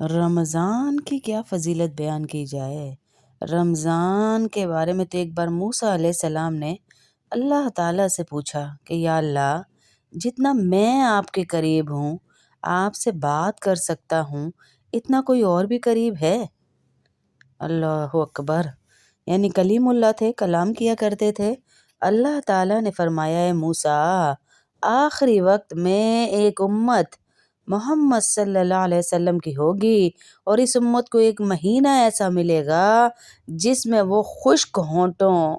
رمضان کی کیا فضیلت بیان کی جائے۔ رمضان کے بارے میں تو ایک بار موسیٰ علیہ السلام نے اللہ تعالیٰ سے پوچھا کہ یا اللہ، جتنا میں آپ کے قریب ہوں، آپ سے بات کر سکتا ہوں، اتنا کوئی اور بھی قریب ہے؟ اللہ اکبر، یعنی کلیم اللہ تھے، کلام کیا کرتے تھے۔ اللہ تعالیٰ نے فرمایا ہے موسیٰ، آخری وقت میں ایک امت محمد صلی اللہ علیہ وسلم کی ہوگی، اور اس امت کو ایک مہینہ ایسا ملے گا جس میں وہ خشک ہونٹوں،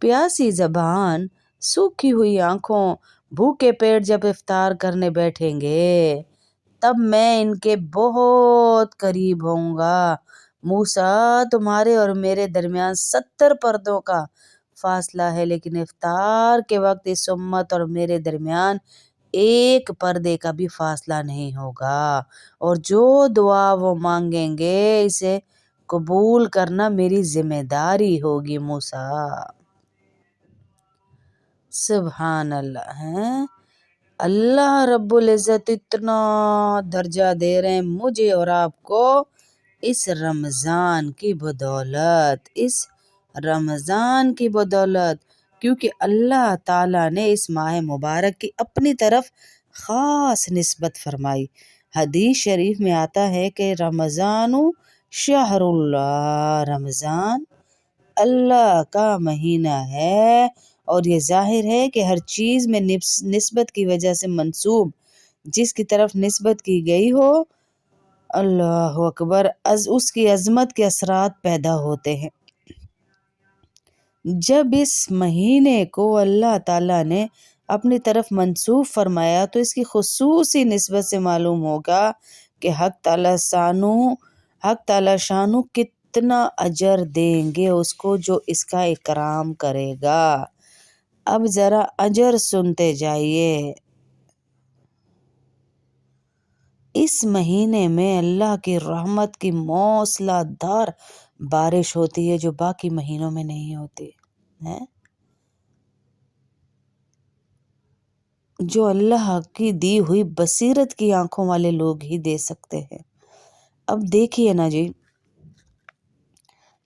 پیاسی زبان، سوکھی ہوئی آنکھوں، بھوکے پیٹ جب افطار کرنے بیٹھیں گے تب میں ان کے بہت قریب ہوں گا۔ موسیٰ، تمہارے اور میرے درمیان 70 پردوں کا فاصلہ ہے، لیکن افطار کے وقت اس امت اور میرے درمیان ایک پردے کا بھی فاصلہ نہیں ہوگا، اور جو دعا وہ مانگیں گے اسے قبول کرنا میری ذمہ داری ہوگی۔ موسیٰ، سبحان اللہ ہے، اللہ رب العزت اتنا درجہ دے رہے ہیں مجھے اور آپ کو اس رمضان کی بدولت، اس رمضان کی بدولت، کیونکہ اللہ تعالیٰ نے اس ماہ مبارک کی اپنی طرف خاص نسبت فرمائی۔ حدیث شریف میں آتا ہے کہ رمضان شہر اللہ، رمضان اللہ کا مہینہ ہے، اور یہ ظاہر ہے کہ ہر چیز میں نسبت کی وجہ سے منسوب جس کی طرف نسبت کی گئی ہو، اللہ اکبر، اس کی عظمت کے اثرات پیدا ہوتے ہیں۔ جب اس مہینے کو اللہ تعالیٰ نے اپنی طرف منسوب فرمایا تو اس کی خصوصی نسبت سے معلوم ہوگا کہ حق تعالیٰ شانو کتنا اجر دیں گے اس کو جو اس کا اکرام کرے گا۔ اب ذرا اجر سنتے جائیے۔ اس مہینے میں اللہ کی رحمت کی موسلا دھار بارش ہوتی ہے جو باقی مہینوں میں نہیں ہوتی ہے، جو اللہ کی دی ہوئی بصیرت کی آنکھوں والے لوگ ہی دے سکتے ہیں۔ اب دیکھیے نا جی،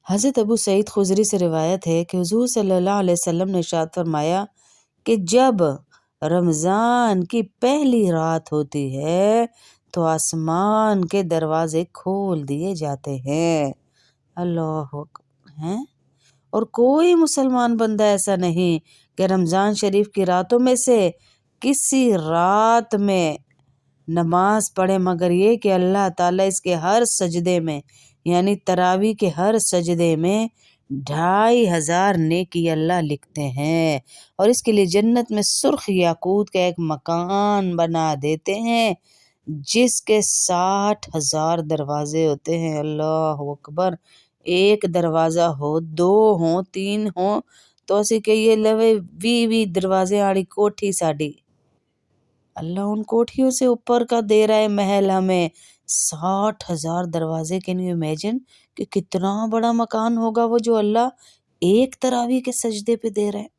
حضرت ابو سعید خدری سے روایت ہے کہ حضور صلی اللہ علیہ وسلم نے ارشاد فرمایا کہ جب رمضان کی پہلی رات ہوتی ہے تو آسمان کے دروازے کھول دیے جاتے ہیں۔ اللہ اکبر ہیں، اور کوئی مسلمان بندہ ایسا نہیں کہ رمضان شریف کی راتوں میں سے کسی رات میں نماز پڑھے مگر یہ کہ اللہ تعالیٰ اس کے ہر سجدے میں، یعنی تراویح کے ہر سجدے میں 2500 نیکی اللہ لکھتے ہیں، اور اس کے لیے جنت میں سرخ یاقوت کا ایک مکان بنا دیتے ہیں جس کے 60,000 دروازے ہوتے ہیں۔ اللہ اکبر، ایک دروازہ ہو، 2 ہوں، 3 ہوں تو اسی کہ یہ لوے 20 دروازے آڑی کوٹھی ساڑی، اللہ ان کوٹھیوں سے اوپر کا دے رہا ہے محل ہمیں 60,000 دروازے۔ کین یو امیجن کہ کتنا بڑا مکان ہوگا وہ جو اللہ ایک تراویح کے سجدے پہ دے رہے ہیں۔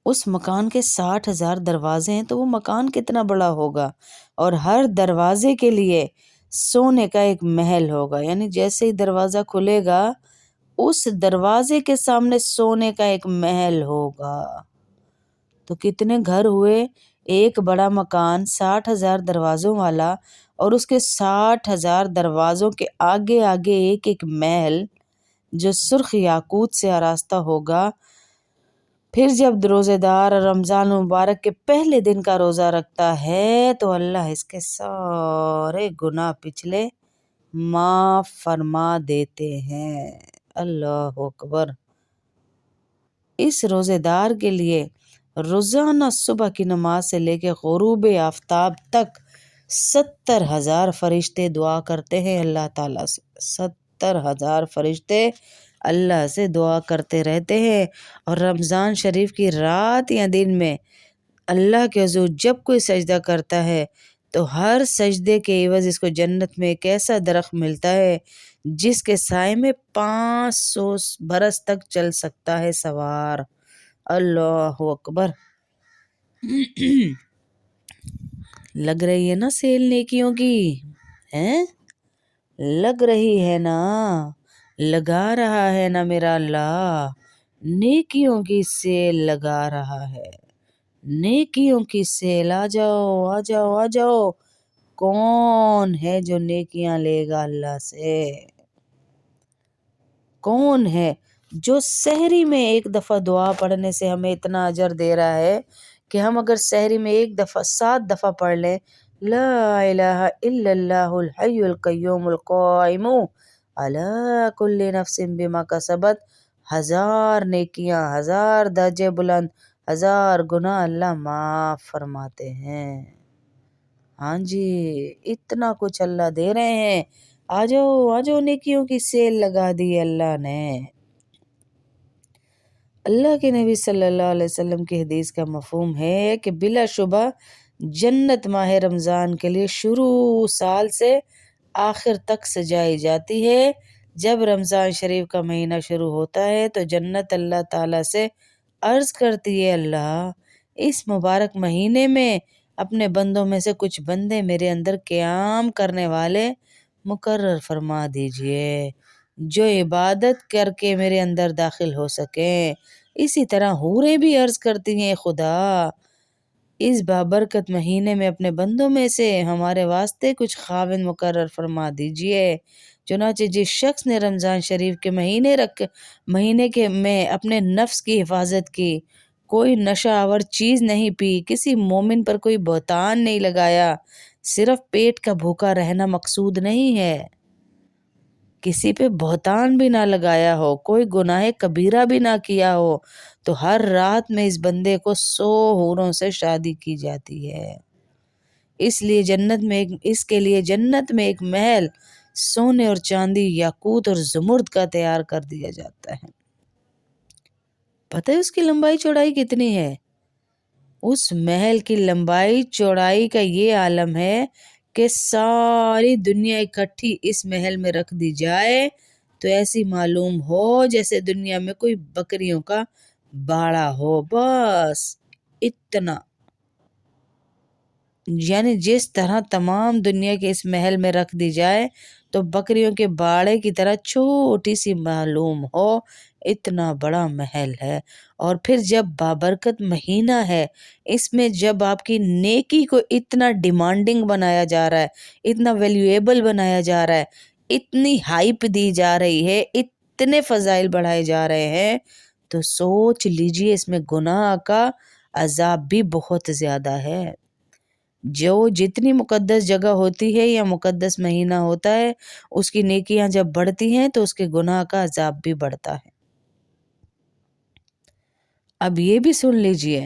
اس مکان کے 60,000 دروازے ہیں تو وہ مکان کتنا بڑا ہوگا، اور ہر دروازے کے لیے سونے کا ایک محل ہوگا، یعنی جیسے ہی دروازہ کھلے گا اس دروازے کے سامنے سونے کا ایک محل ہوگا۔ تو کتنے گھر ہوئے؟ ایک بڑا مکان 60,000 دروازوں والا، اور اس کے 60,000 دروازوں کے آگے آگے ایک ایک محل جو سرخ یاقوت سے آراستہ ہوگا۔ پھر جب روزے دار رمضان مبارک کے پہلے دن کا روزہ رکھتا ہے تو اللہ اس کے سارے گناہ پچھلے معاف فرما دیتے ہیں۔ اللہ اکبر، اس روزے دار کے لیے روزانہ صبح کی نماز سے لے کے غروب آفتاب تک 70,000 فرشتے دعا کرتے ہیں اللہ تعالیٰ سے۔ 70,000 فرشتے اللہ سے دعا کرتے رہتے ہیں، اور رمضان شریف کی رات یا دن میں اللہ کے حضور جب کوئی سجدہ کرتا ہے تو ہر سجدے کے عوض اس کو جنت میں ایک ایسا درخت ملتا ہے جس کے سائے میں 500 برس تک چل سکتا ہے سوار۔ اللہ اکبر، لگ رہی ہے نا سیل نیکیوں کی۔ ہیں لگ رہی ہے نا، لگا رہا ہے نا میرا اللہ، نیکیوں کی سیل لگا رہا ہے، نیکیوں کی سیل۔ آ جاؤ آ جاؤ آ جاؤ، کون ہے جو نیکیاں لے گا اللہ سے؟ کون ہے جو سحری میں ایک دفعہ دعا پڑھنے سے ہمیں اتنا اجر دے رہا ہے کہ ہم اگر سحری میں ایک دفعہ 7 دفعہ پڑھ لیں، لا الہ الا اللہ الحی القیوم القائم علی کل نفس بما کسبت، 1000 نیکیاں، 1000 درجے بلند، 1000 گناہ اللہ معاف فرماتے ہیں۔ ہاں جی، اتنا کچھ اللہ دے رہے ہیں، آ جاؤ آ جاؤ، نیکیوں کی سیل لگا دی اللہ نے۔ اللہ کے نبی صلی اللہ علیہ وسلم کی حدیث کا مفہوم ہے کہ بلا شبہ جنت ماہ رمضان کے لیے شروع سال سے آخر تک سجائی جاتی ہے۔ جب رمضان شریف کا مہینہ شروع ہوتا ہے تو جنت اللہ تعالیٰ سے عرض کرتی ہے، اللہ اس مبارک مہینے میں اپنے بندوں میں سے کچھ بندے میرے اندر قیام کرنے والے مقرر فرما دیجئے جو عبادت کر کے میرے اندر داخل ہو سکیں۔ اسی طرح حوریں بھی عرض کرتی ہیں، خدا اس بابرکت مہینے میں اپنے بندوں میں سے ہمارے واسطے کچھ خاوند مقرر فرما دیجئے۔ چنانچہ جس شخص نے رمضان شریف کے مہینے کے میں اپنے نفس کی حفاظت کی، کوئی نشہ آور چیز نہیں پی، کسی مومن پر کوئی بہتان نہیں لگایا، صرف پیٹ کا بھوکا رہنا مقصود نہیں ہے، کسی پہ بہتان بھی نہ لگایا ہو، کوئی گناہ کبیرہ بھی نہ کیا ہو، تو ہر رات میں اس بندے کو 100 حوروں سے شادی کی جاتی ہے۔ اس کے لیے جنت میں ایک محل سونے اور چاندی، یاقوت اور زمرد کا تیار کر دیا جاتا ہے۔ پتہ ہے اس کی لمبائی چوڑائی کتنی ہے؟ اس محل کی لمبائی چوڑائی کا یہ عالم ہے کہ ساری دنیا اکٹھی اس محل میں رکھ دی جائے تو ایسی معلوم ہو جیسے دنیا میں کوئی بکریوں کا باڑا ہو، بس اتنا۔ یعنی جس طرح تمام دنیا کے اس محل میں رکھ دی جائے تو بکریوں کے باڑے کی طرح چھوٹی سی معلوم ہو، اتنا بڑا محل ہے۔ اور پھر جب بابرکت مہینہ ہے، اس میں جب آپ کی نیکی کو اتنا ڈیمانڈنگ بنایا جا رہا ہے، اتنا ویلیویبل بنایا جا رہا ہے، اتنی ہائپ دی جا رہی ہے، اتنے فضائل بڑھائے جا رہے ہیں، تو سوچ لیجئے اس میں گناہ کا عذاب بھی بہت زیادہ ہے۔ جو جتنی مقدس جگہ ہوتی ہے یا مقدس مہینہ ہوتا ہے، اس کی نیکیاں جب بڑھتی ہیں تو اس کے گناہ کا عذاب بھی بڑھتا ہے۔ اب یہ بھی سن لیجئے،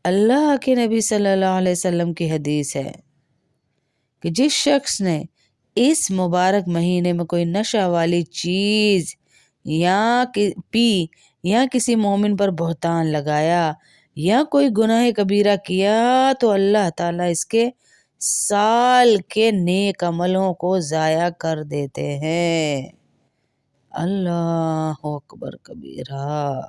اللہ کے نبی صلی اللہ علیہ وسلم کی حدیث ہے کہ جس شخص نے اس مبارک مہینے میں کوئی نشہ والی چیز یا پی یا کسی مومن پر بہتان لگایا یا کوئی گناہ کبیرہ کیا تو اللہ تعالیٰ اس کے سال کے نیک عملوں کو ضائع کر دیتے ہیں۔ اللہ اکبر کبیرہ۔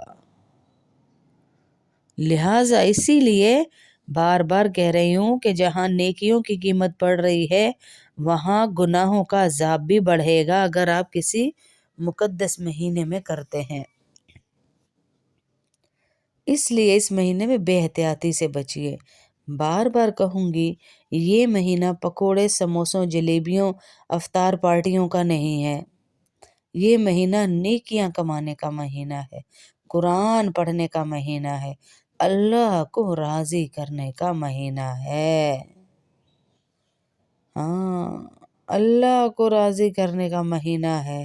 لہٰذا اسی لیے بار بار کہہ رہی ہوں کہ جہاں نیکیوں کی قیمت بڑھ رہی ہے وہاں گناہوں کا عذاب بھی بڑھے گا اگر آپ کسی مقدس مہینے میں کرتے ہیں۔ اس لیے اس مہینے میں بے احتیاطی سے بچیے۔ بار بار کہوں گی، یہ مہینہ پکوڑے، سموسوں، جلیبیوں، افطار پارٹیوں کا نہیں ہے۔ یہ مہینہ نیکیاں کمانے کا مہینہ ہے، قرآن پڑھنے کا مہینہ ہے، اللہ کو راضی کرنے کا مہینہ ہے۔ ہاں، اللہ کو راضی کرنے کا مہینہ ہے۔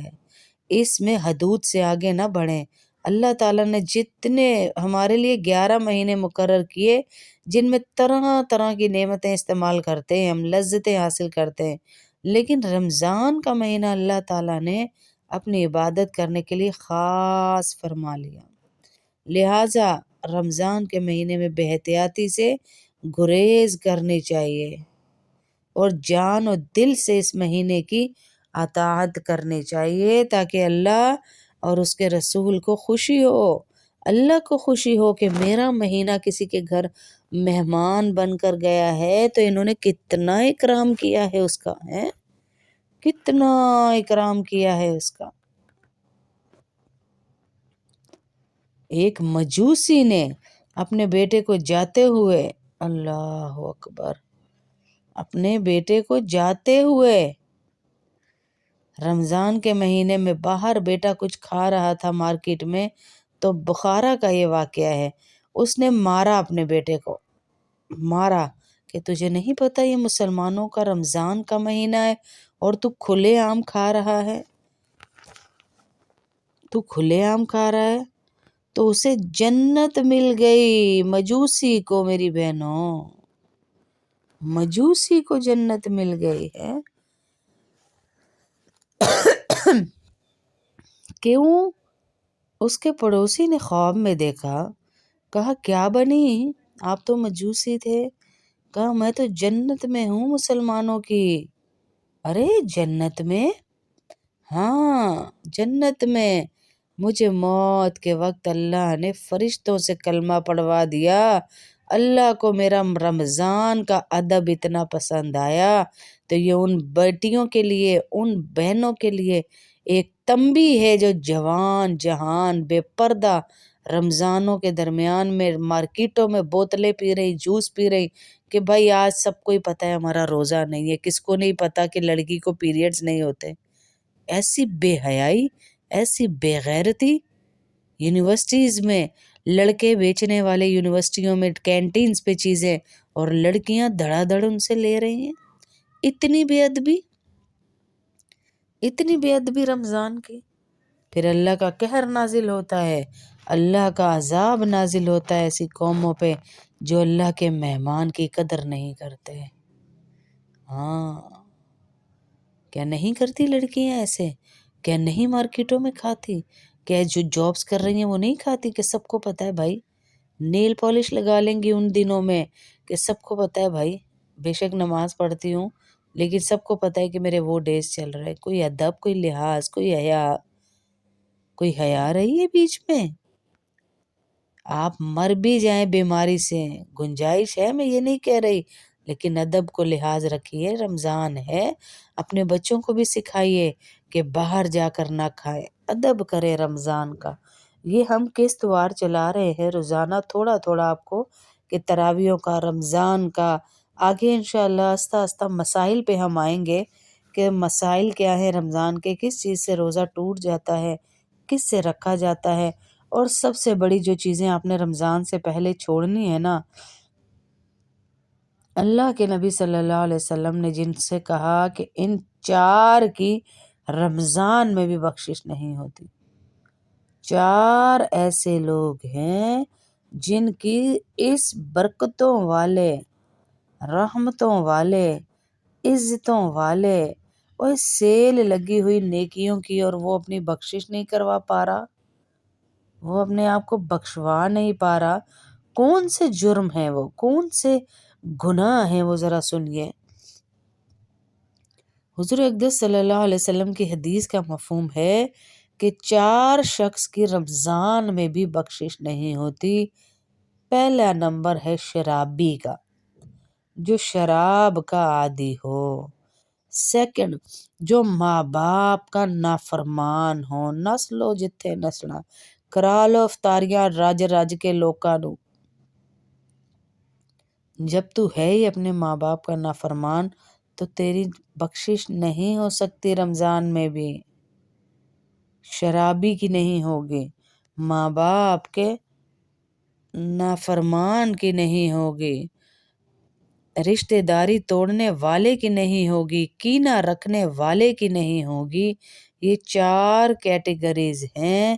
اس میں حدود سے آگے نہ بڑھیں۔ اللہ تعالیٰ نے جتنے ہمارے لیے 11 مہینے مقرر کیے جن میں طرح طرح کی نعمتیں استعمال کرتے ہیں، ہم لذتیں حاصل کرتے ہیں، لیکن رمضان کا مہینہ اللہ تعالیٰ نے اپنی عبادت کرنے کے لیے خاص فرما لیا۔ لہٰذا رمضان کے مہینے میں بے احتیاطی سے گریز کرنی چاہیے اور جان و دل سے اس مہینے کی اطاعت کرنی چاہیے تاکہ اللہ اور اس کے رسول کو خوشی ہو، اللہ کو خوشی ہو کہ میرا مہینہ کسی کے گھر مہمان بن کر گیا ہے تو انہوں نے کتنا اکرام کیا ہے اس کا ہے۔ کتنا اکرام کیا ہے اس کا. ایک مجوسی نے اپنے بیٹے کو جاتے ہوئے، اللہ اکبر، اپنے بیٹے کو جاتے ہوئے رمضان کے مہینے میں باہر بیٹا کچھ کھا رہا تھا مارکیٹ میں، تو بخارا کا یہ واقعہ ہے. اس نے مارا اپنے بیٹے کو، مارا کہ تجھے نہیں پتہ یہ مسلمانوں کا رمضان کا مہینہ ہے اور تو کھلے عام کھا رہا ہے، تو کھلے عام کھا رہا ہے. تو اسے جنت مل گئی، مجوسی کو، میری بہنوں، مجوسی کو جنت مل گئی ہے. کیوں؟ اس کے پڑوسی نے خواب میں دیکھا، کہا کیا بنی، آپ تو مجوسی تھے. کہا میں تو جنت میں ہوں مسلمانوں کی. ارے جنت میں؟ ہاں جنت میں. مجھے موت کے وقت اللہ نے فرشتوں سے کلمہ پڑھوا دیا. اللہ کو میرا رمضان کا ادب اتنا پسند آیا تو یہ ان بیٹیوں کے لیے، ان بہنوں کے لیے ایک تنبیہ ہے جو جوان جہان بے پردہ رمضانوں کے درمیان میں مارکیٹوں میں بوتلیں پی رہی، جوس پی رہی، کہ بھائی آج سب کو ہی پتہ ہے ہمارا روزہ نہیں ہے. کس کو نہیں پتہ کہ لڑکی کو پیریڈز نہیں ہوتے؟ ایسی بے حیائی، ایسی بے غیرتی. یونیورسٹیز میں لڑکے بیچنے والے، یونیورسٹیوں میں کینٹینز پہ چیزیں، اور لڑکیاں دھڑا دھڑ ان سے لے رہی ہیں. اتنی بے ادبی، اتنی بے ادبی رمضان کی. پھر اللہ کا قہر نازل ہوتا ہے، اللہ کا عذاب نازل ہوتا ہے ایسی قوموں پہ جو اللہ کے مہمان کی قدر نہیں کرتے. ہاں، کیا نہیں کرتی لڑکیاں ایسے؟ کیا نہیں مارکیٹوں میں کھاتی؟ کیا جو جابس کر رہی ہیں وہ نہیں کھاتی؟ کہ سب کو پتہ ہے بھائی، نیل پالش لگا لیں گی ان دنوں میں کہ سب کو پتہ ہے بھائی، بے شک نماز پڑھتی ہوں لیکن سب کو پتہ ہے کہ میرے وہ ڈیز چل رہے. کوئی ادب، کوئی لحاظ، کوئی حیا، کوئی حیا رہی ہے بیچ میں؟ آپ مر بھی جائیں بیماری سے، گنجائش ہے، میں یہ نہیں کہہ رہی، لیکن ادب کو لحاظ رکھیے. رمضان ہے، اپنے بچوں کو بھی سکھائیے کہ باہر جا کر نہ کھائے، ادب کرے رمضان کا. یہ ہم قسط وار چلا رہے ہیں روزانہ تھوڑا تھوڑا آپ کو، کہ تراویحوں کا، رمضان کا. آگے انشاءاللہ آہستہ آہستہ مسائل پہ ہم آئیں گے کہ مسائل کیا ہے رمضان کے، کس چیز سے روزہ ٹوٹ جاتا ہے، کس سے رکھا جاتا ہے. اور سب سے بڑی جو چیزیں آپ نے رمضان سے پہلے چھوڑنی ہے نا، اللہ کے نبی صلی اللہ علیہ وسلم نے جن سے کہا کہ ان 4 کی رمضان میں بھی بخشش نہیں ہوتی. 4 ایسے لوگ ہیں جن کی اس برکتوں والے، رحمتوں والے، عزتوں والے اور سیل لگی ہوئی نیکیوں کی، اور وہ اپنی بخشش نہیں کروا پا رہا، وہ اپنے آپ کو بخشوا نہیں پا رہا. کون سے جرم ہیں وہ، کون سے گناہ ہیں وہ، ذرا سنیے. حضور اقدس صلی اللہ علیہ وسلم کی حدیث کا مفہوم ہے کہ 4 شخص کی رمضان میں بھی بخشش نہیں ہوتی. پہلا نمبر ہے شرابی کا، جو شراب کا عادی ہو. سیکنڈ، جو ماں باپ کا نافرمان ہو. نسلو جتھے نسلاں کرا لو افطاریاں رج رج کے لوکاں نو. جب تو ہے ہی اپنے ماں باپ کا نافرمان تو تیری بخشش نہیں ہو سکتی رمضان میں بھی. شرابی کی نہیں ہوگی، ماں باپ کے نافرمان کی نہیں ہوگی، رشتہ داری توڑنے والے کی نہیں ہوگی، کینہ رکھنے والے کی نہیں ہوگی. یہ 4 کیٹیگریز ہیں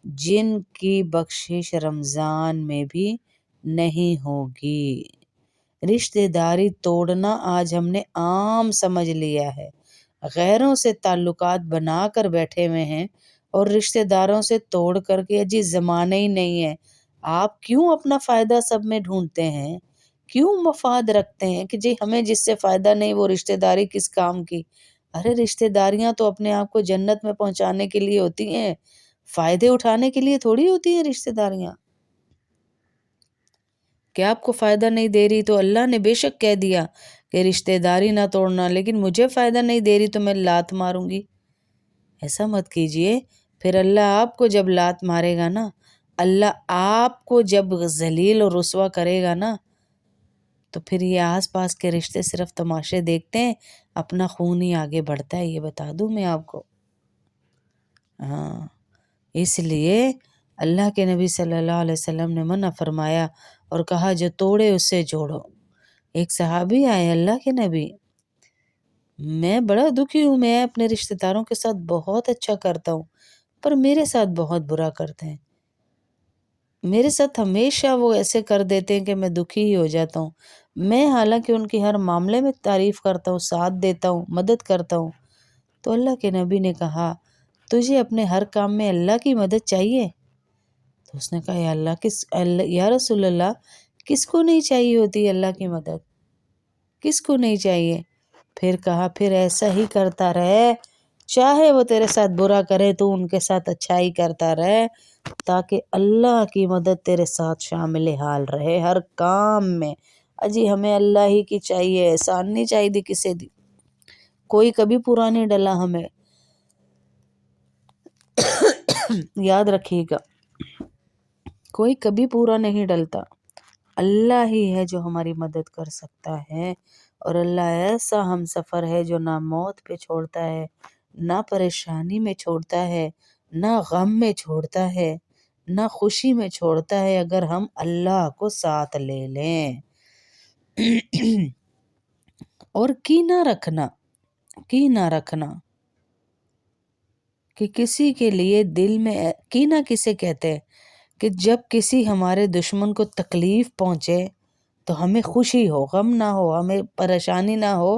جن کی بخشش رمضان میں بھی نہیں ہوگی. رشتہ داری توڑنا آج ہم نے عام سمجھ لیا ہے، غیروں سے تعلقات بنا کر بیٹھے ہوئے ہیں اور رشتہ داروں سے توڑ کر کے. جی زمانہ ہی نہیں ہے. آپ کیوں اپنا فائدہ سب میں ڈھونڈتے ہیں؟ کیوں مفاد رکھتے ہیں کہ جی ہمیں جس سے فائدہ نہیں وہ رشتہ داری کس کام کی؟ ارے رشتہ داریاں تو اپنے آپ کو جنت میں پہنچانے کے لیے ہوتی ہیں، فائدے اٹھانے کے لیے تھوڑی ہوتی ہیں رشتہ داریاں. کہ آپ کو فائدہ نہیں دے رہی تو اللہ نے بے شک کہہ دیا کہ رشتہ داری نہ توڑنا، لیکن مجھے فائدہ نہیں دے رہی تو میں لات ماروں گی۔ ایسا مت کیجئے، پھر اللہ آپ کو جب لات مارے گا نا، اللہ آپ کو جب ذلیل اور رسوا کرے گا نا، تو پھر یہ آس پاس کے رشتے صرف تماشے دیکھتے ہیں، اپنا خون ہی آگے بڑھتا ہے، یہ بتا دوں میں آپ کو۔ ہاں، اس لیے اللہ کے نبی صلی اللہ علیہ وسلم نے منع فرمایا اور کہا جو توڑے اس سے جوڑو۔ ایک صحابی آئے اللہ کے نبی، میں بڑا دکھی ہوں، میں اپنے رشتہ داروں کے ساتھ بہت اچھا کرتا ہوں پر میرے ساتھ بہت برا کرتے ہیں، میرے ساتھ ہمیشہ وہ ایسے کر دیتے ہیں کہ میں دکھی ہی ہو جاتا ہوں۔ میں حالانکہ ان کی ہر معاملے میں تعریف کرتا ہوں، ساتھ دیتا ہوں، مدد کرتا ہوں۔ تو اللہ کے نبی نے کہا تجھے اپنے ہر کام میں اللہ کی مدد چاہیے؟ تو اس نے کہا یا رسول اللہ، کس کو نہیں چاہیے ہوتی اللہ کی مدد، کس کو نہیں چاہیے؟ پھر کہا پھر ایسا ہی کرتا رہے، چاہے وہ تیرے ساتھ برا کرے تو ان کے ساتھ اچھائی کرتا رہے، تاکہ اللہ کی مدد تیرے ساتھ شامل حال رہے ہر کام میں۔ اجی ہمیں اللہ ہی کی چاہیے، احسان نہیں چاہیے دی کسی دی، کوئی کبھی پورا نہیں ڈلا ہمیں، یاد رکھیے گا، کوئی کبھی پورا نہیں ڈلتا، اللہ ہی ہے جو ہماری مدد کر سکتا ہے، اور اللہ ایسا ہم سفر ہے جو نہ موت پہ چھوڑتا ہے، نہ پریشانی میں چھوڑتا ہے، نہ غم میں چھوڑتا ہے، نہ خوشی میں چھوڑتا ہے، اگر ہم اللہ کو ساتھ لے لیں۔ اور کینہ رکھنا کہ کسی کے لیے دل میں، کینہ کسے کہتے ہیں کہ جب کسی ہمارے دشمن کو تکلیف پہنچے تو ہمیں خوشی ہو، غم نہ ہو، ہمیں پریشانی نہ ہو،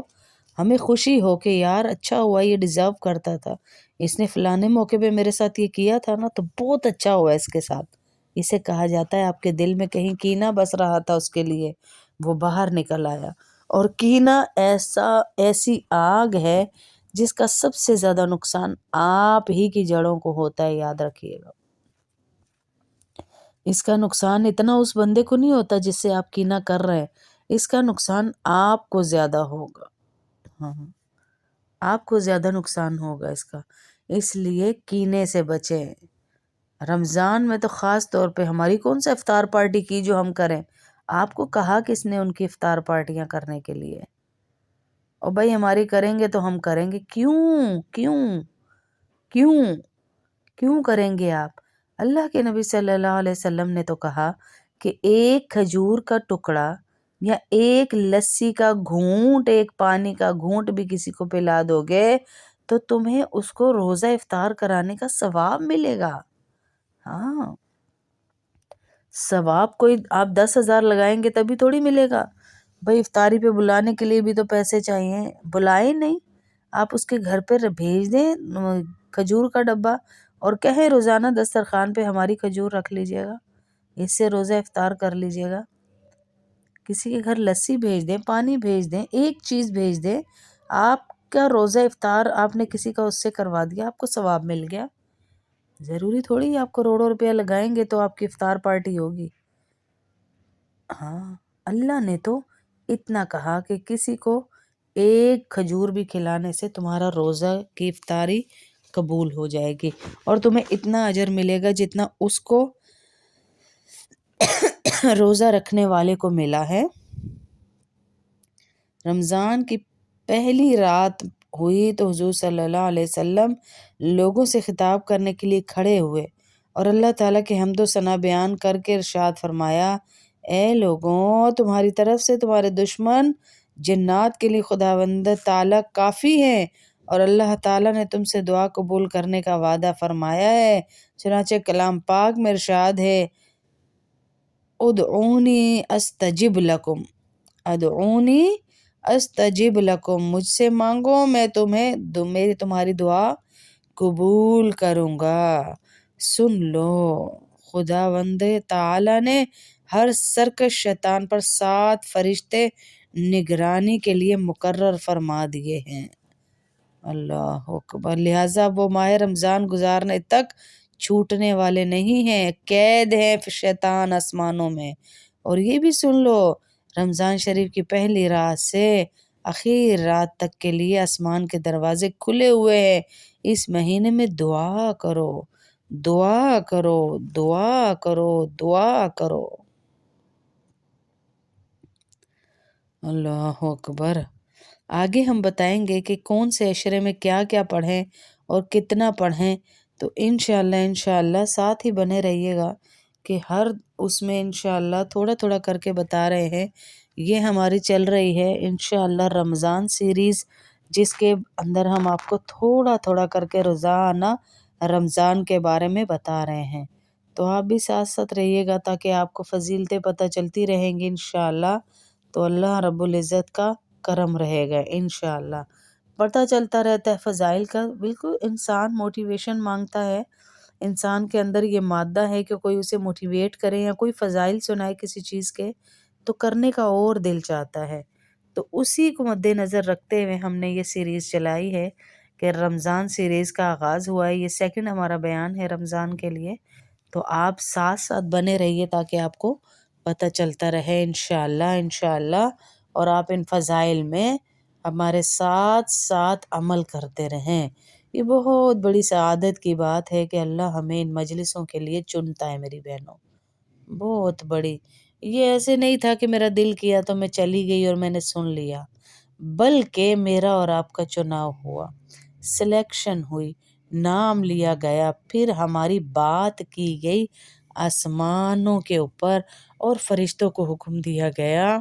ہمیں خوشی ہو کہ یار اچھا ہوا، یہ ڈیزرو کرتا تھا، اس نے فلانے موقع پہ میرے ساتھ یہ کیا تھا نا تو بہت اچھا ہوا اس کے ساتھ، اسے کہا جاتا ہے آپ کے دل میں کہیں کینہ بس رہا تھا اس کے لیے، وہ باہر نکل آیا۔ اور کینہ ایسی آگ ہے جس کا سب سے زیادہ نقصان آپ ہی کی جڑوں کو ہوتا ہے، یاد رکھیے گا۔ اس کا نقصان اتنا اس بندے کو نہیں ہوتا جس سے آپ کینہ کر رہے ہیں، اس کا نقصان آپ کو زیادہ ہوگا، ہاں آپ کو زیادہ نقصان ہوگا اس کا، اس لیے کینے سے بچیں۔ رمضان میں تو خاص طور پہ ہماری کون سا افطار پارٹی کی جو ہم کریں؟ آپ کو کہا کس نے ان کی افطار پارٹیاں کرنے کے لیے؟ اور بھائی ہماری کریں گے تو ہم کریں گے، کیوں کیوں کیوں کیوں کریں گے آپ؟ اللہ کے نبی صلی اللہ علیہ وسلم نے تو کہا کہ ایک کھجور کا ٹکڑا یا ایک لسی کا گھونٹ، ایک پانی کا گھونٹ بھی کسی کو پلا دو گے تو تمہیں اس کو روزہ افطار کرانے کا ثواب ملے گا۔ ہاں، ثواب کوئی آپ 10,000 لگائیں گے تبھی تھوڑی ملے گا، بھائی افطاری پہ بلانے کے لیے بھی تو پیسے چاہیے، بلائیں نہیں، آپ اس کے گھر پہ بھیج دیں کھجور کا ڈبہ اور کہیں روزانہ دسترخوان پہ ہماری کھجور رکھ لیجئے گا، اس سے روزہ افطار کر لیجئے گا۔ کسی کے گھر لسی بھیج دیں، پانی بھیج دیں، ایک چیز بھیج دیں، آپ کا روزہ افطار آپ نے کسی کا اس سے کروا دیا، آپ کو ثواب مل گیا۔ ضروری تھوڑی آپ کروڑوں روپیہ لگائیں گے تو آپ کی افطار پارٹی ہوگی۔ ہاں، اللہ نے تو اتنا کہا کہ کسی کو ایک کھجور بھی کھلانے سے تمہارا روزہ کی افطاری قبول ہو جائے گی، اور تمہیں اتنا اجر ملے گا جتنا اس کو روزہ رکھنے والے کو ملا ہے۔ رمضان کی پہلی رات ہوئی تو حضور صلی اللہ علیہ وسلم لوگوں سے خطاب کرنے کے لیے کھڑے ہوئے اور اللہ تعالیٰ کے حمد و ثنا بیان کر کے ارشاد فرمایا، اے لوگوں، تمہاری طرف سے تمہارے دشمن جنات کے لیے خداوند تعالیٰ کافی ہیں، اور اللہ تعالیٰ نے تم سے دعا قبول کرنے کا وعدہ فرمایا ہے۔ چنانچہ کلام پاک میں ارشاد ہے، ادعونی استجب لکم، ادعونی استجب لکم، مجھ سے مانگو میں تمہاری دعا قبول کروں گا۔ سن لو، خداوند تعالیٰ نے ہر سرکش شیطان پر 7 فرشتے نگرانی کے لیے مقرر فرما دیے ہیں۔ اللہ اکبر، لہٰذا وہ ماہ رمضان گزارنے تک چھوٹنے والے نہیں ہیں، قید ہیں شیطان آسمانوں میں۔ اور یہ بھی سن لو، رمضان شریف کی پہلی رات سے آخر رات تک کے لیے آسمان کے دروازے کھلے ہوئے ہیں۔ اس مہینے میں دعا کرو، دعا کرو، دعا کرو، دعا کرو۔ اللہ اکبر۔ آگے ہم بتائیں گے کہ کون سے عشرے میں کیا کیا پڑھیں اور کتنا پڑھیں، تو انشاءاللہ ساتھ ہی بنے رہیے گا کہ ہر اس میں انشاءاللہ تھوڑا تھوڑا کر کے بتا رہے ہیں۔ یہ ہماری چل رہی ہے انشاءاللہ رمضان سیریز، جس کے اندر ہم آپ کو تھوڑا تھوڑا کر کے روزانہ رمضان کے بارے میں بتا رہے ہیں، تو آپ بھی ساتھ ساتھ رہیے گا تاکہ آپ کو فضیلتیں پتہ چلتی رہیں گی انشاءاللہ۔ تو اللہ رب العزت کا کرم رہے گا انشاءاللہ، پتہ چلتا رہتا ہے فضائل کا۔ بالکل انسان موٹیویشن مانگتا ہے، انسان کے اندر یہ مادہ ہے کہ کوئی اسے موٹیویٹ کرے یا کوئی فضائل سنائے کسی چیز کے، تو کرنے کا اور دل چاہتا ہے۔ تو اسی کو مد نظر رکھتے ہوئے ہم نے یہ سیریز چلائی ہے کہ رمضان سیریز کا آغاز ہوا ہے، یہ سیکنڈ ہمارا بیان ہے رمضان کے لیے۔ تو آپ ساتھ ساتھ بنے رہیے تاکہ آپ کو پتہ چلتا رہے انشاءاللہ انشاءاللہ، اور آپ ان فضائل میں ہمارے ساتھ ساتھ عمل کرتے رہیں۔ یہ بہت بڑی سعادت کی بات ہے کہ اللہ ہمیں ان مجلسوں کے لیے چنتا ہے میری بہنوں، بہت بڑی۔ یہ ایسے نہیں تھا کہ میرا دل کیا تو میں چلی گئی اور میں نے سن لیا، بلکہ میرا اور آپ کا چناؤ ہوا، سلیکشن ہوئی، نام لیا گیا، پھر ہماری بات کی گئی آسمانوں کے اوپر، اور فرشتوں کو حکم دیا گیا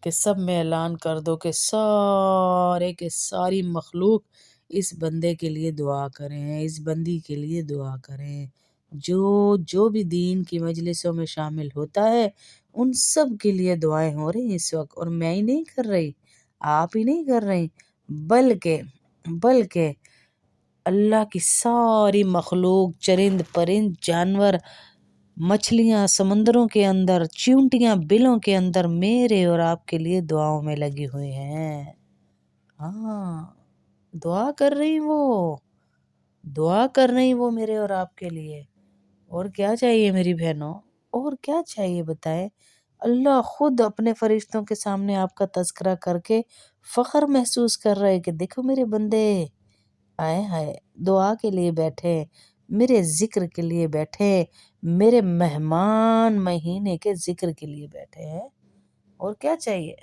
کہ سب میں اعلان کر دو کہ سارے کے ساری مخلوق اس بندے کے لیے دعا کریں، اس بندی کے لیے دعا کریں۔ جو بھی دین کی مجلسوں میں شامل ہوتا ہے ان سب کے لیے دعائیں ہو رہی ہیں اس وقت، اور میں ہی نہیں کر رہی، آپ ہی نہیں کر رہی، بلکہ اللہ کی ساری مخلوق، چرند پرند، جانور، مچھلیاں سمندروں کے اندر، چیونٹیاں بلوں کے اندر میرے اور آپ کے لیے دعاؤں میں لگی ہوئی ہیں۔ ہاں، دعا کر رہی وہ میرے اور آپ کے لیے۔ اور کیا چاہیے میری بہنوں، اور کیا چاہیے بتائیں؟ اللہ خود اپنے فرشتوں کے سامنے آپ کا تذکرہ کر کے فخر محسوس کر رہے کہ دیکھو میرے بندے آئے ہائے دعا کے لیے بیٹھے، میرے ذکر کے لیے بیٹھے، میرے مہمان مہینے کے ذکر کے لیے بیٹھے ہیں۔ اور کیا چاہیے؟